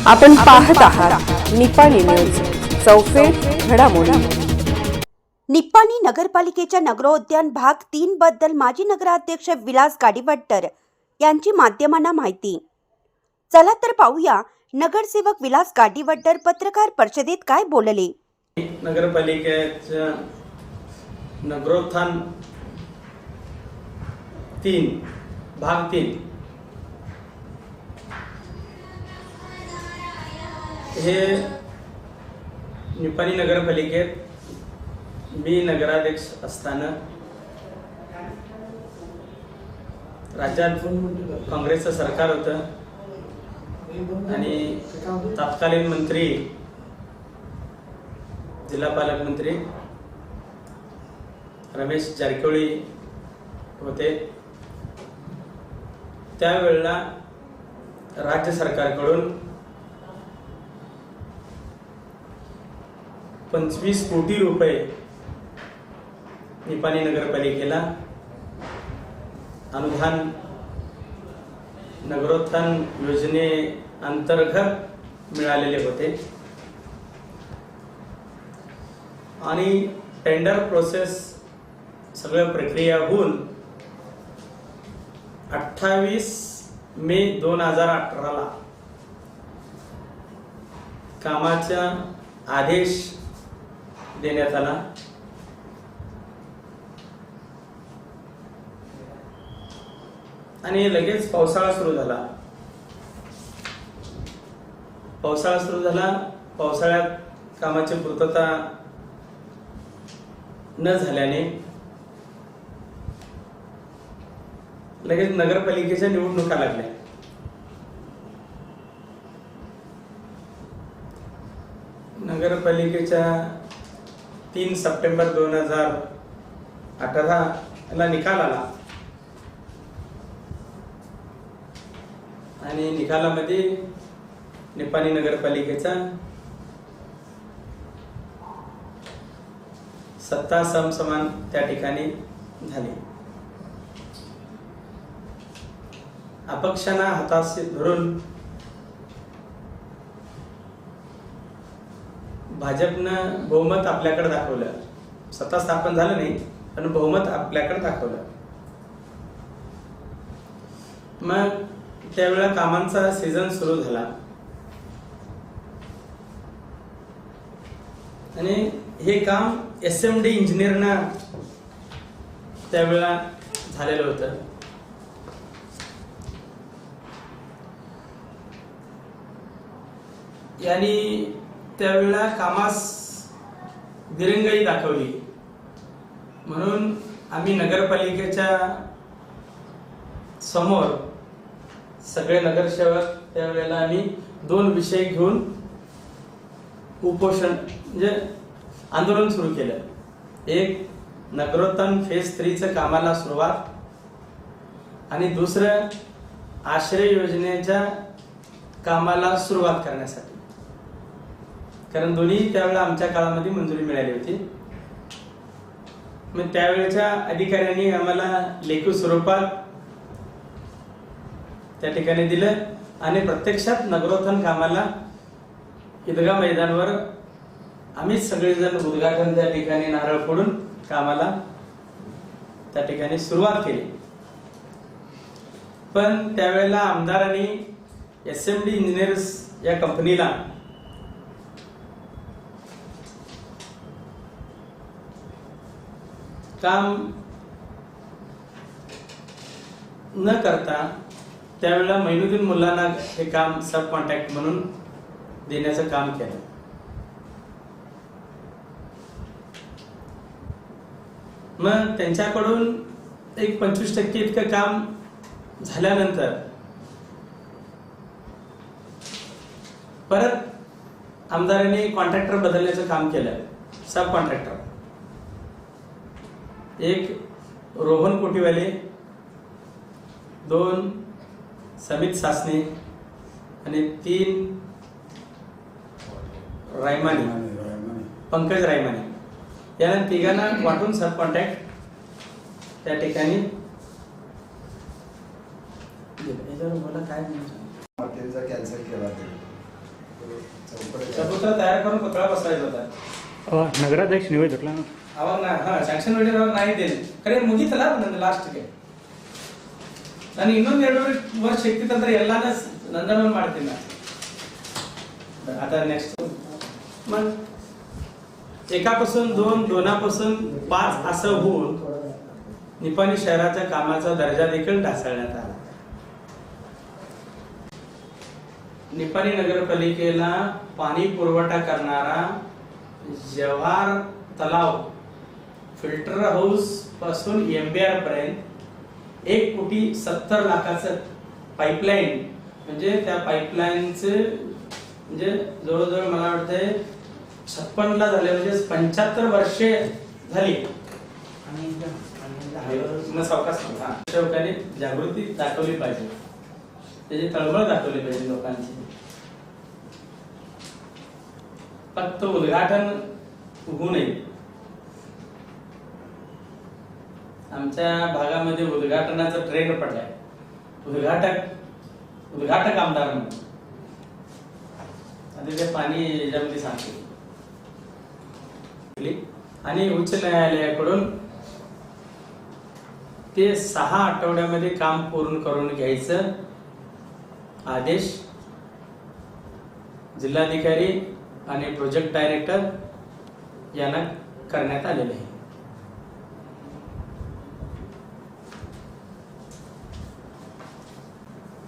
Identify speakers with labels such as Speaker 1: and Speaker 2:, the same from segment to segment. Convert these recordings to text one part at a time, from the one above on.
Speaker 1: आपण पाहत आहात निपाणी न्यूज, चौफेर घडामोडी।
Speaker 2: निपाणी नगरपालिकेच्या नगरोद्यान भाग 3 बद्दल माजी नगराध्यक्ष विलास गाडीवटर यांची माध्यमांना माहिती। चला तर पाहूया नगरसेवक विलास गाडीवटर पत्रकार परिषदेत काय बोलले।
Speaker 3: नगरपालिकेच्या नगरोत्थान 3 भाग 3 हे निपाणी नगरपालिकेत मी नगराध्यक्ष असताना राज्यात काँग्रेसचं सरकार होतं आणि तत्कालीन मंत्री जिल्हा पालकमंत्री रमेश जारकिहोळी होते। त्यावेळेला राज्य सरकारकडून 25 कोटी रुपये निपाणी नगरपालिकेला अनुदान नगरोत्थान योजनेअंतर्गत मिळालेले होते आणि टेंडर प्रोसेस सगळं प्रक्रिया होऊन 28 मे 2018 कामाचा आदेश देण्यात आला आणि लगेच पावसाळा सुरू झाला। पावसाळ्यात कामाची पूर्तता न झाल्याने लगेच नगरपालिकेच्या निवडणुका लागल्या। नगरपालिकेच्या 3 सप्टेंबर 2018 ला निकाल आला आणि निकालामध्ये निपाणी नगरपालिकेचा सत्ता समसमान त्या ठिकाणी झाली। अपक्षांना हाताशी धरून भाजपनं बहुमत आपल्याकडे दाखवलं। सत्ता स्थापन झालं नाही पण बहुमत आपल्याकडे दाखवलं। मग त्यावेळेला कामांचा सीझन सुरू झाला आणि हे काम SMD इंजिनियरना त्यावेळेला झालेलं होतं। यांनी त्यावेळेला कामास दिरंगाई दाखवली म्हणून आम्ही नगरपालिकेच्या समोर सगळे नगरसेवक त्यावेळेला आम्ही 2 विषय घेऊन उपोषण म्हणजे आंदोलन सुरू केलं। एक नगरोत्थान फेज 3चं कामाला सुरुवात आणि दुसरं आश्रय योजनेच्या कामाला सुरुवात करण्यासाठी, कारण दोन्ही त्यावेळेला आमच्या काळामध्ये मंजुरी मिळाली होती। मग त्यावेळेच्या अधिकाऱ्यांनी आम्हाला लेखी स्वरूपात त्या ठिकाणी दिलं आणि प्रत्यक्षात नगरोत्थान कामाला ईदगाह मैदानावर आम्ही सगळेजण उद्घाटन त्या ठिकाणी नारळ फोडून कामाला त्या ठिकाणी सुरुवात केली। पण त्यावेळेला आमदारांनी SMD इंजिनियर्स या कंपनीला काम न करता त्यावेळेला मैनुद्दीन मुल्लांना हे काम सब कॉन्ट्रॅक्ट म्हणून देण्याचं काम केलं। मग त्यांच्याकडून एक 25% इतकं काम झाल्यानंतर परत आमदारांनी कॉन्ट्रॅक्टर बदलण्याचं काम केलं। सब कॉन्ट्रॅक्टर एक रोहन कोटीवाले, 2 समित सासने आणि 3 पंकज रायमाने यांना तिघांना वाटून सब कॉन्ट्रॅक्ट त्या ठिकाणी
Speaker 4: हॉटेलचा कॅन्सल केला
Speaker 3: चबुतरा तयार करून पुतळा बसवायचा होता.
Speaker 4: नगराध्यक्ष निवेद घेतला ना.
Speaker 3: ಅವಾಗ ಸ್ಯಾಂಕ್ಷನ್ ಮಾಡಿರೋ ನಾ ಇದ್ದೇನೆ ಕರೆ ಮುಗೀತಲ್ಲ ನಂದು ಲಾಸ್ಟ್ಗೆ. ನಾನು ಇನ್ನೊಂದು 2 ವರ್ಷ ಸಿಕ್ತಿತ್ತಂದ್ರೆ ಎಲ್ಲಾನ ನಂದನ ಮಾಡ್ತೀನಿ ನಾನು. आता नेक्स्ट मग एकापासून 2, 2पासून 5 असं होऊन निपाणी शहराच्या कामाचा दर्जा देखील ढासळण्यात आला. निपाणी नगरपालिकेला पाणी पुरवठा करणारा जव्हार तलाव फिल्टर हाऊस पासून MBR पर्यंत 1,70,00,000चं पाईपलाईन, म्हणजे त्या पाईपलाईनचे म्हणजे जवळजवळ मला वाटतंय 56ला झाले, म्हणजे 75 वर्षे झाली. मग सावकाश जागृती दाखवली पाहिजे, त्याची तळमळ दाखवली पाहिजे लोकांची. फक्त उद्घाटन होऊ नये. आमच्या भागामध्ये उद्घाटनाचा ट्रेंड पडलाय. उद्घाटक आमदार म्हणून ते पाणी याच्यामध्ये सांगते. आणि उच्च न्यायालयाकडून ते 6 आठवड्यामध्ये काम पूर्ण करून घ्यायचं आदेश जिल्हाधिकारी आणि प्रोजेक्ट डायरेक्टर यांना करण्यात आलेले आहे.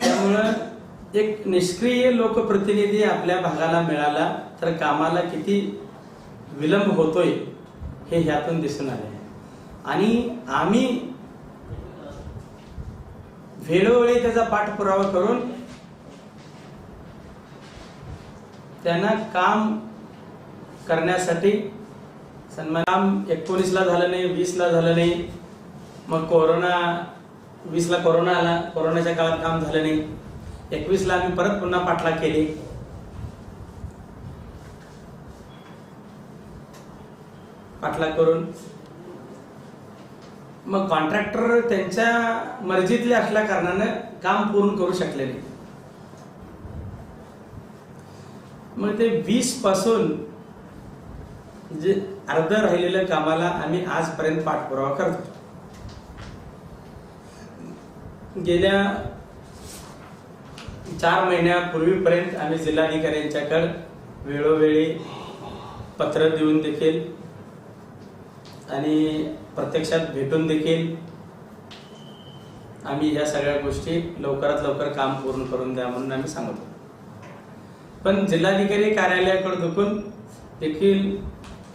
Speaker 3: त्यामुळं एक निष्क्रिय लोकप्रतिनिधी आपल्या भागाला मिळाला तर कामाला किती विलंब होतोय हे ह्यातून दिसून आले. आणि आम्ही वेळोवेळी त्याचा पाठपुरावा करून त्यांना काम करण्यासाठी सन्मान 19ला झालं नाही, 20ला झालं नाही, मग 20ला कोरोना आला, कोरोनाच्या काळात काम झालं नाही, 21ला आम्ही परत पुन्हा पाठलाग केली. पाठलाग करून मग कॉन्ट्रॅक्टर त्यांच्या मर्जीतले असल्या कारणानं काम पूर्ण करू शकले नाही. मग ते 20 पासून जे अर्ध राहिलेल्या कामाला आम्ही आजपर्यंत पाठपुरावा करतो. गेल्या 4 महिन्यापूर्वीपर्यंत आम्ही जिल्हाधिकाऱ्यांच्याकडे वेळोवेळी पत्र देऊन देखील आणि प्रत्यक्षात भेटून देखील आम्ही या सगळ्या गोष्टी लवकरात लवकर काम पूर्ण करून द्या म्हणून आम्ही सांगतो. पण जिल्हाधिकारी कार्यालयाकडे दुखून देखील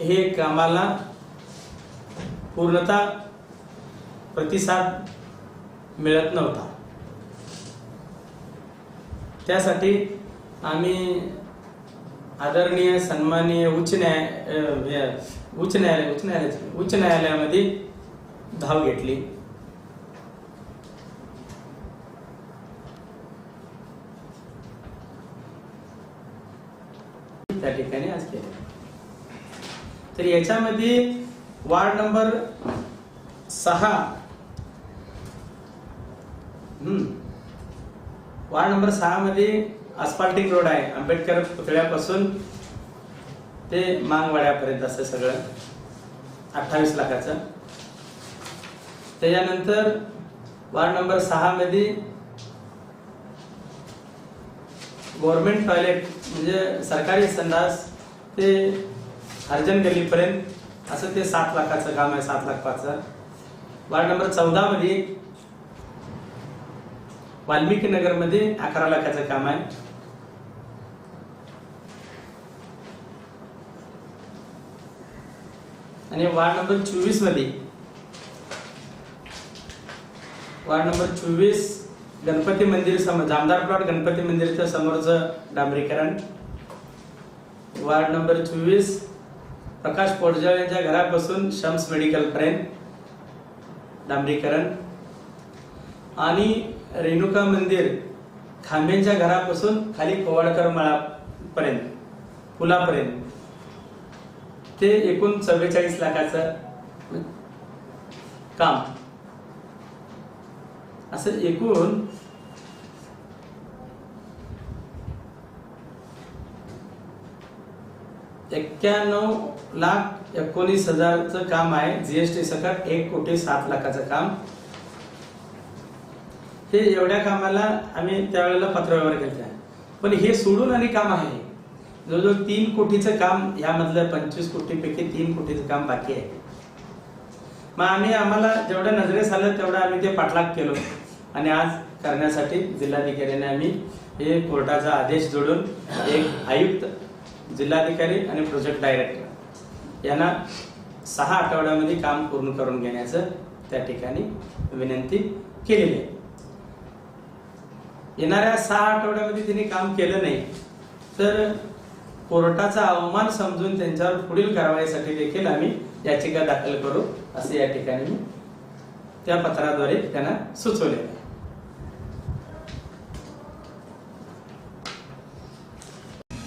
Speaker 3: हे कामाला पूर्णतः प्रतिसाद मिळत नव्हता. त्यासाठी आम्ही आदरणीय सन्माननीय उच्च न्यायालयामध्ये धाव घेतली. त्या ठिकाणी आज केले. तर याच्यामध्ये वार्ड नंबर 6 मध्ये अस्फाल्टिंग रोड आहे. आंबेडकर पुतळ्यापासून ते मांगवाड्यापर्यंत असं सगळं 28 लाखाचं. त्याच्यानंतर वार्ड नंबर 6 मध्ये गव्हर्नमेंट टॉयलेट म्हणजे सरकारी संडास ते अर्जन गल्लीपर्यंत असं ते 7 लाखाचं काम आहे, 7,05,000. वार्ड नंबर 14 मध्ये वाल्मिकी नगर मध्ये 11 लाखाचं काम आहे. आणि वार्ड नंबर 24 मध्ये गणपती मंदिर समोर जामदार प्लॉट गणपती मंदिरच्या समोरचं डांबरीकरण. वार्ड नंबर 24 प्रकाश पोटजळ यांच्या घरापासून शम्स मेडिकल पर्यंत डांबरीकरण. आणि रेणुका मंदिर खांबेंच्या घरापासून खाली कोवाडकर मळापर्यंत पुलापर्यंत ते एकूण 44 लाखाचं काम. असं एकूण 91,19,000चं काम आहे, जीएसटी सकट 1,07,00,000चं काम. हे एवढ्या कामाला आम्ही त्यावेळेला पत्रव्यवहार केला. पण हे सोडून आणि काम आहे जवळजवळ 3 कोटीचं काम, यामधलं 25 कोटीपैकी 3 कोटीचं काम बाकी आहे. मग आम्हाला जेवढ्या नजरेस आलं तेवढं आम्ही ते पाठलाग केलो आणि आज करण्यासाठी जिल्हाधिकाऱ्यांनी आम्ही हे कोर्टाचा आदेश जोडून एक आयुक्त, जिल्हाधिकारी आणि प्रोजेक्ट डायरेक्टर यांना 6 आठवड्यामध्ये काम पूर्ण करून घेण्याचं त्या ठिकाणी विनंती केलेली आहे. येणाऱ्या 6 आठवड्यामध्ये त्यांनी काम केलं नाही तर कोर्टाचा अवमान समजून त्यांच्यावर पुढील कारवाईसाठी देखील आम्ही याचिका दाखल करू असे या ठिकाणी त्या पत्राद्वारे त्यांना सुचवले.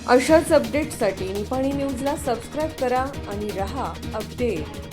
Speaker 1: अशाच अपडेट्ससाठी निपाणी न्यूजला सबस्क्राईब करा आणि रहा अपडेट.